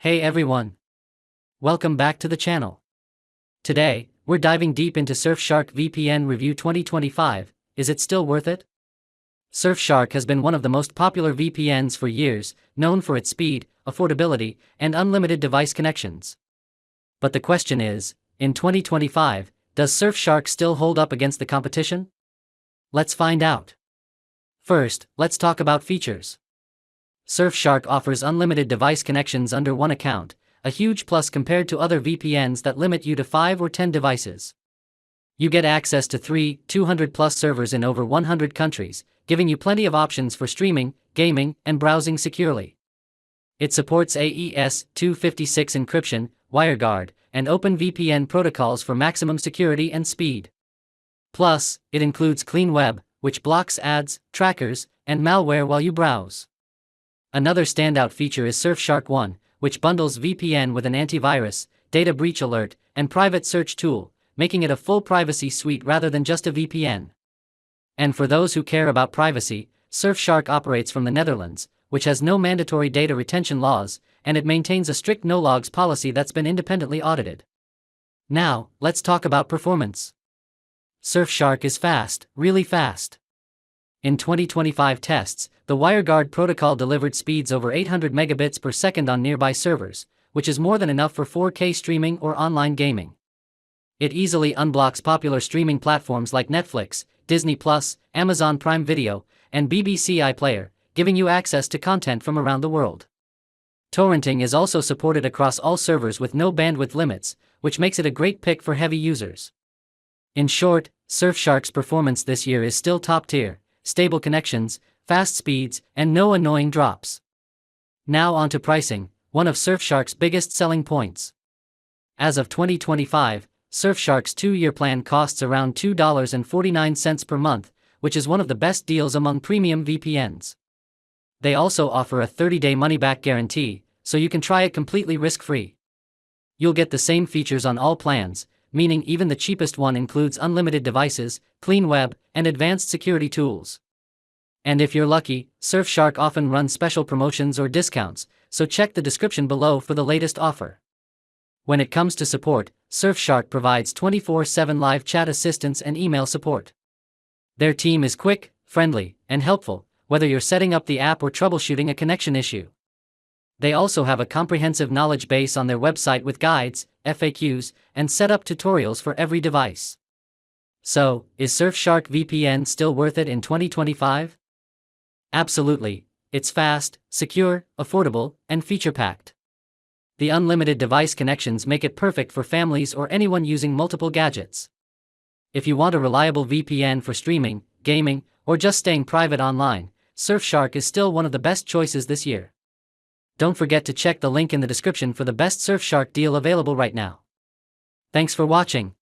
Hey everyone! Welcome back to the channel. Today, we're diving deep into Surfshark VPN Review 2025. Is it still worth it? Surfshark has been one of the most popular VPNs for years, known for its speed, affordability, and unlimited device connections. But the question is, in 2025, does Surfshark still hold up against the competition? Let's find out. First, let's talk about features. Surfshark offers unlimited device connections under one account, a huge plus compared to other VPNs that limit you to 5 or 10 devices. You get access to 200+ servers in over 100 countries, giving you plenty of options for streaming, gaming, and browsing securely. It supports AES-256 encryption, WireGuard, and OpenVPN protocols for maximum security and speed. Plus, it includes CleanWeb, which blocks ads, trackers, and malware while you browse. Another standout feature is Surfshark One, which bundles VPN with an antivirus, data breach alert, and private search tool, making it a full privacy suite rather than just a VPN. And for those who care about privacy, Surfshark operates from the Netherlands, which has no mandatory data retention laws, and it maintains a strict no-logs policy that's been independently audited. Now, let's talk about performance. Surfshark is fast, really fast. In 2025 tests, the WireGuard protocol delivered speeds over 800 megabits per second on nearby servers, which is more than enough for 4K streaming or online gaming. It easily unblocks popular streaming platforms like Netflix, Disney+, Amazon Prime Video, and BBC iPlayer, giving you access to content from around the world. Torrenting is also supported across all servers with no bandwidth limits, which makes it a great pick for heavy users. In short, Surfshark's performance this year is still top tier. Stable connections, fast speeds, and no annoying drops. Now on to pricing, one of Surfshark's biggest selling points. As of 2025, Surfshark's 2-year plan costs around $2.49 per month, which is one of the best deals among premium VPNs. They also offer a 30-day money-back guarantee, so you can try it completely risk-free. You'll get the same features on all plans, meaning even the cheapest one includes unlimited devices, CleanWeb, and advanced security tools. And if you're lucky, Surfshark often runs special promotions or discounts, so check the description below for the latest offer. When it comes to support, Surfshark provides 24/7 live chat assistance and email support. Their team is quick, friendly, and helpful, whether you're setting up the app or troubleshooting a connection issue. They also have a comprehensive knowledge base on their website with guides, FAQs, and setup tutorials for every device. So, is Surfshark VPN still worth it in 2025? Absolutely. It's fast, secure, affordable, and feature-packed. The unlimited device connections make it perfect for families or anyone using multiple gadgets. If you want a reliable VPN for streaming, gaming, or just staying private online, Surfshark is still one of the best choices this year. Don't forget to check the link in the description for the best Surfshark deal available right now. Thanks for watching.